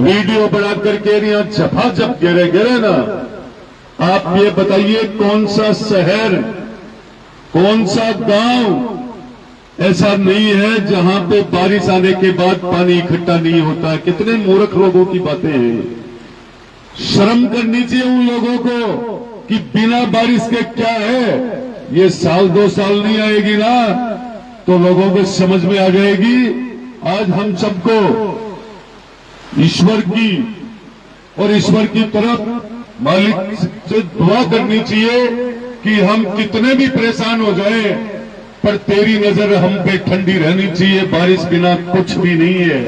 वीडियो बना करके यहाँ झपाझप गिरे ना। आप ये बताइए कौन सा शहर, कौन सा गांव ऐसा नहीं है जहां पे बारिश आने के बाद पानी इकट्ठा नहीं होता। कितने मूर्ख लोगों की बातें हैं। शर्म करनी चाहिए उन लोगों को कि बिना बारिश के क्या है। ये 1-2 साल नहीं आएगी ना तो लोगों को समझ में आ जाएगी। आज हम सबको ईश्वर की और ईश्वर की तरफ मालिक से दुआ करनी चाहिए कि हम कितने भी परेशान हो जाए पर तेरी नजर हम पे ठंडी रहनी चाहिए। बारिश बिना कुछ भी नहीं है।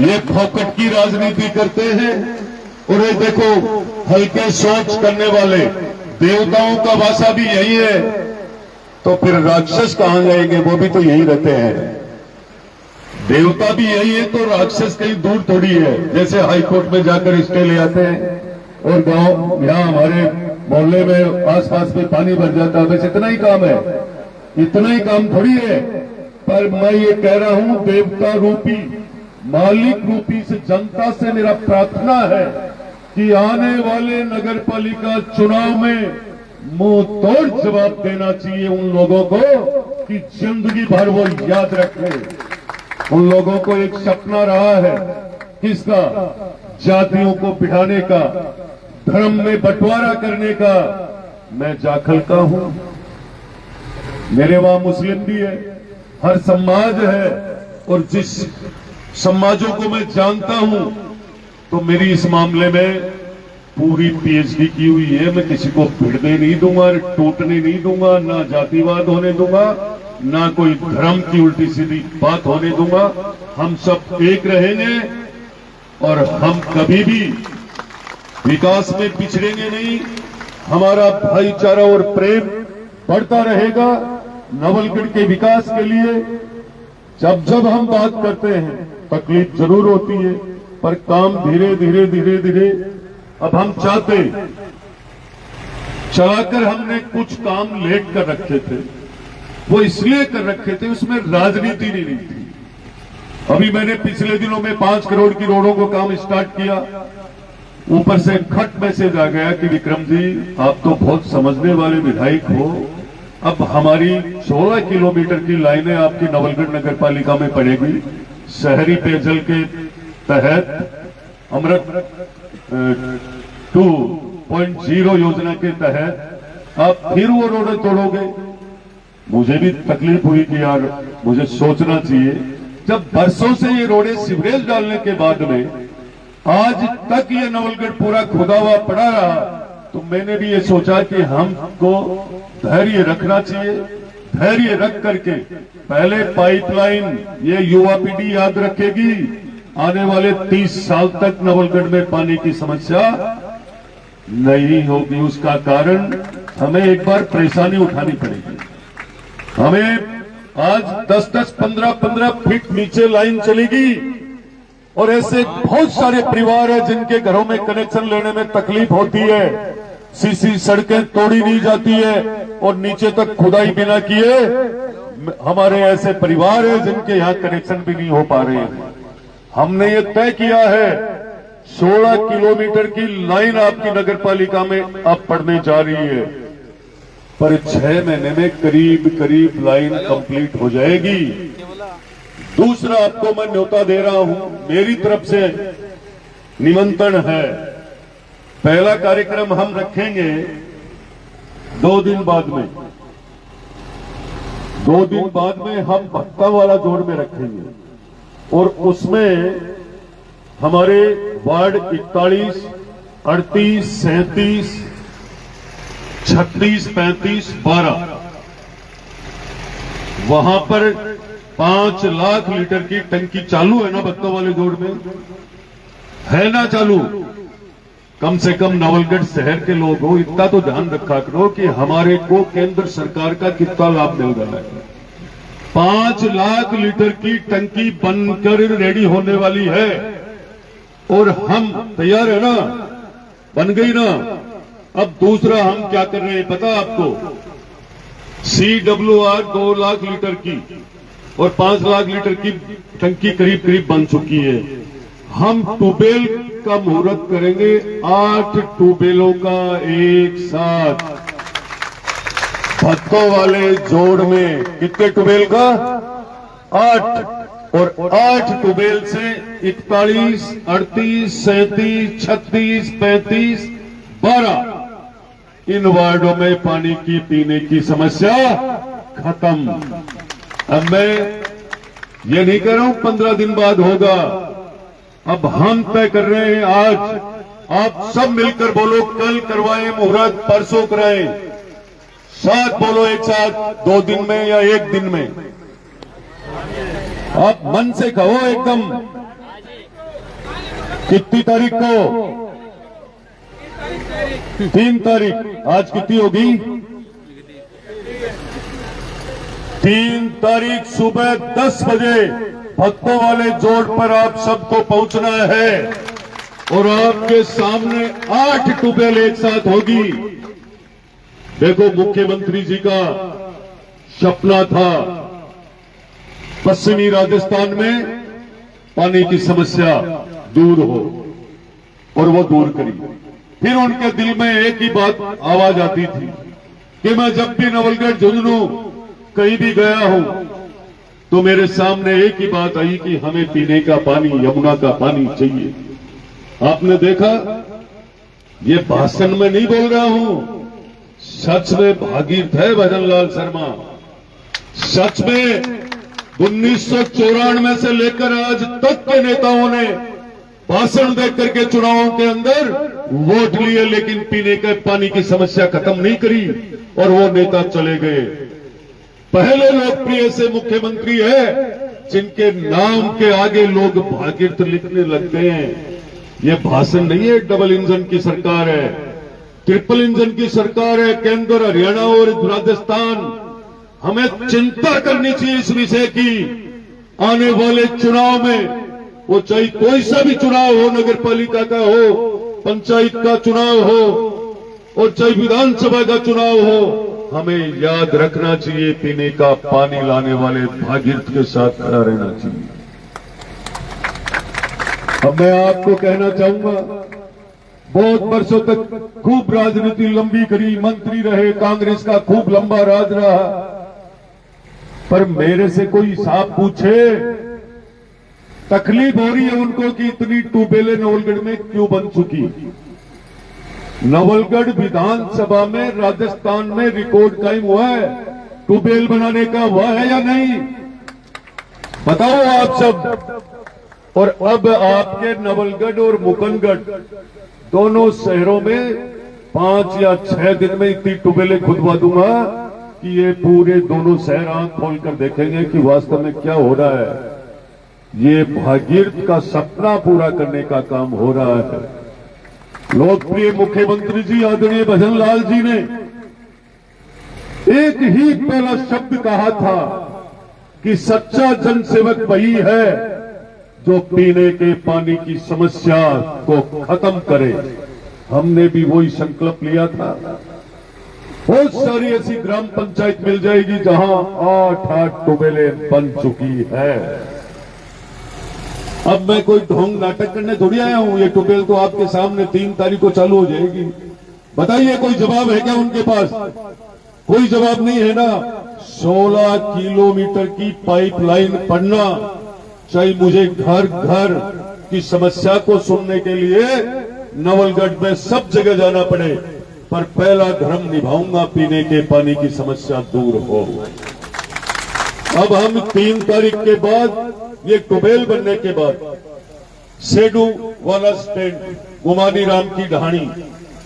ये फोकट की राजनीति करते हैं और ये देखो हल्के सोच करने वाले देवताओं का वासा भी यही है तो फिर राक्षस कहां जाएंगे? वो भी तो यही रहते हैं। देवता भी यही है तो राक्षस कहीं दूर थोड़ी है। जैसे हाईकोर्ट में जाकर स्टे ले आते हैं और गांव यहाँ हमारे मोहल्ले में आसपास में पानी भर जाता है, बस इतना ही काम है। इतना ही काम थोड़ी है। पर मैं ये कह रहा हूं देवता रूपी मालिक रूपी से जनता से मेरा प्रार्थना है कि आने वाले नगर पालिका चुनाव में मुंह तोड़ जवाब देना चाहिए उन लोगों को कि जिंदगी भर वो याद रखे। उन लोगों को एक सपना रहा है किसका? जातियों को बिठाने का, धर्म में बंटवारा करने का। मैं जाखल का हूं, मेरे वहां मुस्लिम भी है, हर समाज है और जिस समाजों को मैं जानता हूं तो मेरी इस मामले में पूरी पीएचडी की हुई है। मैं किसी को भिड़ने नहीं दूंगा, टूटने नहीं दूंगा, ना जातिवाद होने दूंगा, ना कोई धर्म की उल्टी सीधी बात होने दूंगा। हम सब एक रहेंगे और हम कभी भी विकास में पिछड़ेंगे नहीं। हमारा भाईचारा और प्रेम बढ़ता रहेगा। नवलगढ़ के विकास के लिए जब जब हम बात करते हैं तकलीफ जरूर होती है पर काम धीरे धीरे धीरे धीरे अब हम चाहते चलाकर हमने कुछ काम लेट कर रखे थे। वो इसलिए कर रखे थे उसमें राजनीति नहीं थी। अभी मैंने पिछले दिनों में 5 करोड़ की रोडों को काम स्टार्ट किया। ऊपर से खट मैसेज आ गया कि विक्रम जी आप तो बहुत समझने वाले विधायक हो, अब हमारी 16 किलोमीटर की लाइनें आपकी नवलगढ़ नगर पालिका में पड़ेगी। शहरी पेयजल के तहत अमृत 2.0 योजना के तहत आप फिर वो रोडें तोड़ोगे। मुझे भी तकलीफ हुई कि यार मुझे सोचना चाहिए, जब बरसों से ये रोडें सीवरेज डालने के बाद में आज तक ये नवलगढ़ पूरा खुदा हुआ पड़ा रहा, तो मैंने भी ये सोचा कि हमको धैर्य रखना चाहिए। धैर्य रख करके पहले पाइपलाइन ये युवा पीढ़ी याद रखेगी, आने वाले 30 साल तक नवलगढ़ में पानी की समस्या नहीं होगी। उसका कारण हमें एक बार परेशानी उठानी पड़ेगी। हमें आज 10-10, 15-15 फीट नीचे लाइन चलेगी और ऐसे बहुत सारे परिवार हैं जिनके घरों में कनेक्शन लेने में तकलीफ होती है। सीसी सड़कें तोड़ी नहीं जाती है और नीचे तक खुदाई बिना किए हमारे ऐसे परिवार हैं जिनके यहाँ कनेक्शन भी नहीं हो पा रहे हैं। हमने ये तय किया है 16 किलोमीटर की लाइन आपकी नगर पालिका में अब पड़ने जा रही है, पर 6 महीने में करीब करीब लाइन कंप्लीट हो जाएगी। दूसरा आपको मैं न्योता दे रहा हूं, मेरी तरफ से निमंत्रण है। पहला कार्यक्रम हम रखेंगे 2 दिन बाद में। 2 दिन बाद में हम भक्ता वाला जोड़ में रखेंगे और उसमें हमारे वार्ड 41, 38, 37, 36, 35, 12 वहां पर 5 लाख लीटर की टंकी चालू है ना भक्तों वाले जोड़ में, है ना चालू? कम से कम नवलगढ़ शहर के लोग हो इतना तो ध्यान रखा करो कि हमारे को केंद्र सरकार का कितना लाभ मिल रहा है। 5 लाख लीटर की टंकी बनकर रेडी होने वाली है और हम तैयार है ना, बन गई ना। अब दूसरा हम क्या कर रहे हैं पता आपको? CWR 2 लाख लीटर की और 5 लाख लीटर की टंकी करीब करीब बन चुकी है। हम ट्यूबवेल का मुहूर्त करेंगे, 8 ट्यूबवेलों का एक साथ भक्तों वाले जोड़ में। कितने ट्यूबवेल का? 8 और 8 ट्यूबवेल से 41, 38, 37, 36, 35, 12 इन वार्डों में पानी की पीने की समस्या खत्म। अब मैं ये नहीं कह रहा हूं 15 दिन बाद होगा, अब हम तय कर रहे हैं आज। आप सब मिलकर बोलो, कल करवाएं मुहूर्त, परसों कराएं, साथ बोलो एक साथ, 2 दिन में या 1 दिन में। आप मन से कहो एकदम। कितनी तारीख को? 3 तारीख। आज कितनी होगी? 3 तारीख सुबह 10 बजे भक्तों वाले जोड़ पर आप सबको पहुंचना है और आपके सामने 8 ट्यूबवेल एक साथ होगी। देखो मुख्यमंत्री जी का सपना था पश्चिमी राजस्थान में पानी की समस्या दूर हो और वो दूर करी। फिर उनके दिल में एक ही बात आवाज आती थी कि मैं जब भी नवलगढ़, झुंझुनू कहीं भी गया हूं तो मेरे सामने एक ही बात आई कि हमें पीने का पानी, यमुना का पानी चाहिए। आपने देखा, ये भाषण में नहीं बोल रहा हूं, सच में भागीरथ है भजनलाल शर्मा। सच में 1994 से लेकर आज तक के नेताओं ने भाषण देकर करके चुनावों के अंदर वोट लिए, लेकिन पीने के पानी की समस्या खत्म नहीं करी और वो नेता चले गए। पहले लोकप्रिय से मुख्यमंत्री है जिनके नाम के आगे लोग भागीरथ लिखने लगते हैं। ये भाषण नहीं है, डबल इंजन की सरकार है, ट्रिपल इंजन की सरकार है, केंद्र, हरियाणा और राजस्थान। हमें चिंता करनी चाहिए इस विषय की। आने वाले चुनाव में, वो चाहे कोई सा भी चुनाव हो, नगर पालिका का हो, पंचायत का चुनाव हो और चाहे विधानसभा का चुनाव हो, हमें याद रखना चाहिए पीने का पानी लाने वाले भागीरथ के साथ खड़ा रहना चाहिए। अब मैं आपको कहना चाहूंगा, बहुत वर्षों तक खूब राजनीति लंबी करी, मंत्री रहे, कांग्रेस का खूब लंबा राज रहा, पर मेरे से कोई हिसाब पूछे, तकलीफ हो रही है उनको कि इतनी ट्यूबवेलें नवलगढ़ में क्यों बन चुकी। नवलगढ़ विधानसभा में राजस्थान में रिकॉर्ड कायम हुआ है ट्यूबवेल बनाने का, हुआ है या नहीं बताओ आप सब। और अब आपके नवलगढ़ और मुकंदगढ़ दोनों शहरों में 5 या 6 दिन में इतनी ट्यूबवेलें खुदवा दूंगा कि ये पूरे दोनों शहर आंख खोलकर देखेंगे कि वास्तव में क्या हो रहा है। ये भागीरथ का सपना पूरा करने का काम हो रहा है। लोकप्रिय मुख्यमंत्री जी आदरणीय भजन लाल जी ने एक ही पहला शब्द कहा था कि सच्चा जनसेवक वही है जो पीने के पानी की समस्या को खत्म करे। हमने भी वही संकल्प लिया था। बहुत सारी ऐसी ग्राम पंचायत मिल जाएगी जहां 8 ट्यूबवेलें बन चुकी है। अब मैं कोई ढोंग नाटक करने थोड़ी आया हूं। ये ट्यूबवेल तो आपके सामने 3 तारीख को चालू हो जाएगी। बताइए कोई जवाब है क्या उनके पास? कोई जवाब नहीं है ना। 16 किलोमीटर की पाइपलाइन पड़ना, चाहे मुझे घर घर की समस्या को सुनने के लिए नवलगढ़ में सब जगह जाना पड़े, पर पहला धर्म निभाऊंगा, पीने के पानी की समस्या दूर हो। अब हम 3 तारीख के बाद, ये ट्यूबवेल बनने के बाद, सेडू वाला स्टैंड, गुमानी राम की ढाणी,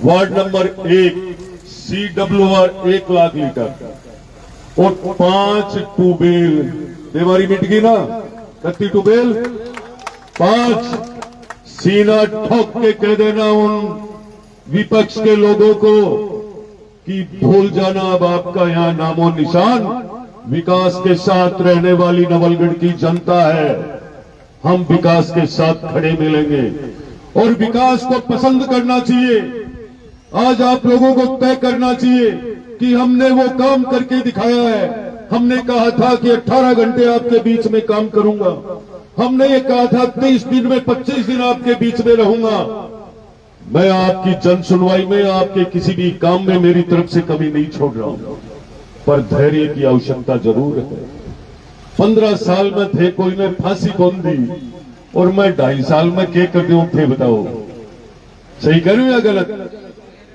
ward number 1, CWR 1 lakh litre और 5 ट्यूबवेल, बीमारी मिट गई ना। कत्ती ट्यूबवेल 5। सीना ठोक के कह देना उन विपक्ष के लोगों को कि भूल जाना अब आपका यहां नामो निशान। विकास के साथ रहने वाली नवलगढ़ की जनता है। हम विकास के साथ खड़े मिलेंगे और विकास को पसंद करना चाहिए। आज आप लोगों को तय करना चाहिए कि हमने वो काम करके दिखाया है। हमने कहा था कि 18 घंटे आपके बीच में काम करूंगा। हमने ये कहा था 23 दिन में 25 दिन आपके बीच में रहूंगा। मैं आपकी जन सुनवाई में, आपके किसी भी काम में मेरी तरफ से कमी नहीं छोड़ रहा हूं, पर धैर्य की आवश्यकता जरूर है। 15 साल में थे, कोई ने फांसी कौन दी और मैं 2.5 साल में क्या कर दूं थे बताओ, सही करूं या गलत?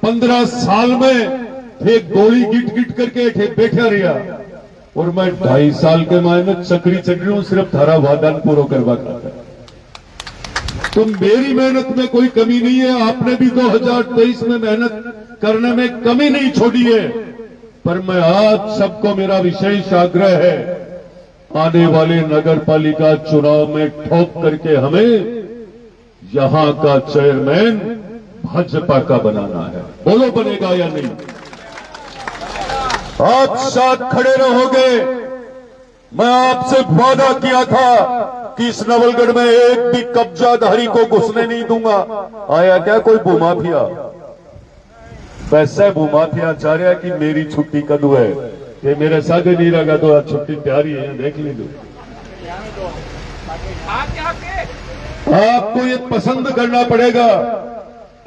15 साल में थे, गोली गिट गिट करके थे बैठा रहा और मैं 2.5 साल के मायने चक्री चढ़ रही हूं, सिर्फ धारा वादान पूरा करवा खाता। तो मेरी मेहनत में कोई कमी नहीं है। आपने भी 2023 में मेहनत करने में कमी नहीं छोड़ी है, पर मैं आज सबको मेरा विशेष आग्रह है, आने वाले नगर पालिका चुनाव में ठोक करके हमें यहां का चेयरमैन भाजपा का बनाना है। बोलो बनेगा या नहीं? आप साथ खड़े रहोगे। मैं आपसे वादा किया था कि इस नवलगढ़ में एक भी कब्जाधारी को घुसने नहीं दूंगा। आया क्या कोई भूमाफिया? वैसे भूमाफिया चाह रहा है कि मेरी छुट्टी कदू है, ये मेरे साथ नहीं रहेगा तो आज छुट्टी तैयारी है, देख लीजिए। आपको ये पसंद करना पड़ेगा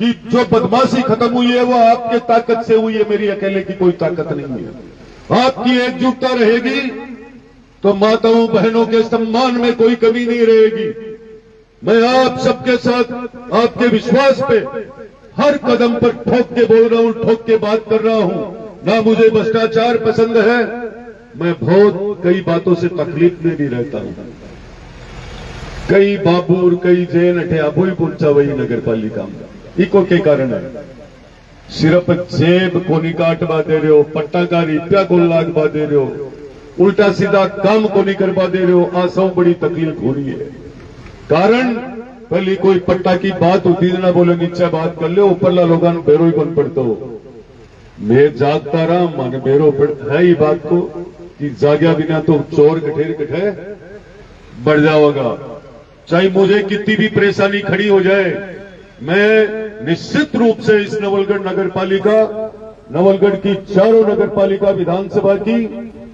कि जो बदमाशी खत्म हुई है वो आपके ताकत से हुई है, मेरी अकेले की कोई ताकत नहीं है। आपकी एकजुटता रहेगी तो माताओं बहनों के सम्मान में कोई कमी नहीं रहेगी। मैं आप सबके साथ, आपके विश्वास पे हर कदम पर ठोक के बोल रहा हूं, ठोक के बात कर रहा हूं। ना मुझे भ्रष्टाचार पसंद है, मैं बहुत कई बातों से तकलीफ में भी रहता हूं। कई बाबूर कई जैन अठे बोई पहुंचा वही नगर पालिका में इको के कारण है। सिर्फ जेब को नहीं काटवा दे रहे हो, पट्टा का रिप्या को लागवा दे रहे हो, उल्टा सीधा काम को नहीं करवा दे रहे हो। आसाओं बड़ी तकलीफ हो रही है। कारण पहले कोई पट्टा की बात होती है ना, बोले नीचे बात कर ले, ऊपरला लोगों बेरो ही बन पड़ता हो। मैं जागता रहा, मन बेरो पड़ता है ही बात को कि जाग्या बिना तो चोर गठेर गठे बढ़ जाओगा। चाहे मुझे कितनी भी परेशानी खड़ी हो जाए, मैं निश्चित रूप से इस नवलगढ़ नगर पालिका, नवलगढ़ की चारों नगर पालिका विधानसभा की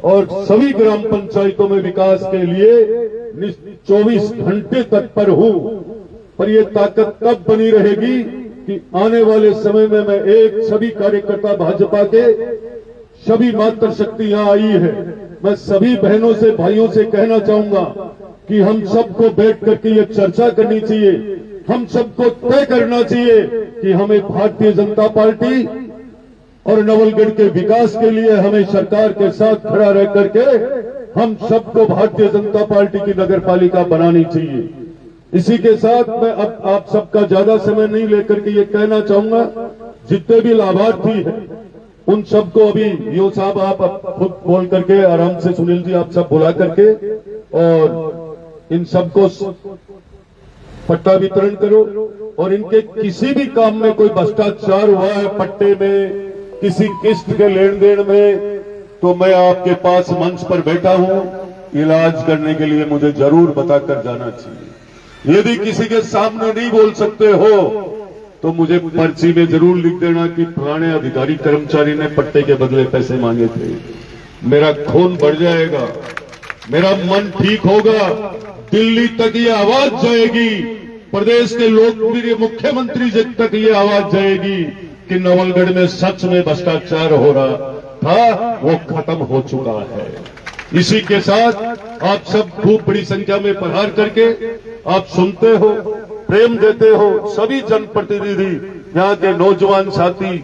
और सभी ग्राम पंचायतों में विकास के लिए 24 घंटे तत्पर हूं। पर ये ताकत तब बनी रहेगी कि आने वाले समय में मैं एक सभी कार्यकर्ता भाजपा के सभी मातृ शक्ति यहां आई है, मैं सभी बहनों से भाइयों से कहना चाहूंगा कि हम सबको बैठ करके ये चर्चा करनी चाहिए, हम सबको तय करना चाहिए कि हमें भारतीय जनता पार्टी और नवलगढ़ के विकास के लिए हमें सरकार के साथ खड़ा रह करके हम सबको भारतीय जनता पार्टी की नगर पालिका बनानी चाहिए। इसी के साथ मैं अब आप सबका ज्यादा समय नहीं लेकर के ये कहना चाहूंगा, जितने भी लाभार्थी हैं उन सबको अभी यो साहब आप खुद बोल करके आराम से, सुनील जी आप सब बुला करके और इन सबको पट्टा वितरण करो, और इनके किसी भी काम में कोई भ्रष्टाचार हुआ है पट्टे में, किसी किस्त के लेन देन में, तो मैं आपके पास मंच पर बैठा हूं, इलाज करने के लिए मुझे जरूर बताकर जाना चाहिए। यदि किसी के सामने नहीं बोल सकते हो तो मुझे पर्ची में जरूर लिख देना कि पुराने अधिकारी कर्मचारी ने पट्टे के बदले पैसे मांगे थे। मेरा खून बढ़ जाएगा, मेरा मन ठीक होगा, दिल्ली तक ये आवाज जाएगी, प्रदेश के लोकप्रिय मुख्यमंत्री तक ये आवाज जाएगी कि नवलगढ़ में सच में भ्रष्टाचार हो रहा था, वो खत्म हो चुका है। इसी के साथ आप सब खूब बड़ी संख्या में पधार करके आप सुनते हो, प्रेम देते हो, सभी जनप्रतिनिधि, यहाँ के नौजवान साथी,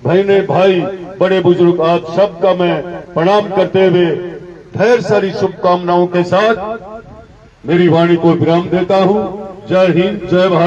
बहने भाई, बड़े बुजुर्ग, आप सबका मैं प्रणाम करते हुए ढेर सारी शुभकामनाओं के साथ मेरी वाणी को विराम देता हूं। जय हिंद, जय भारत।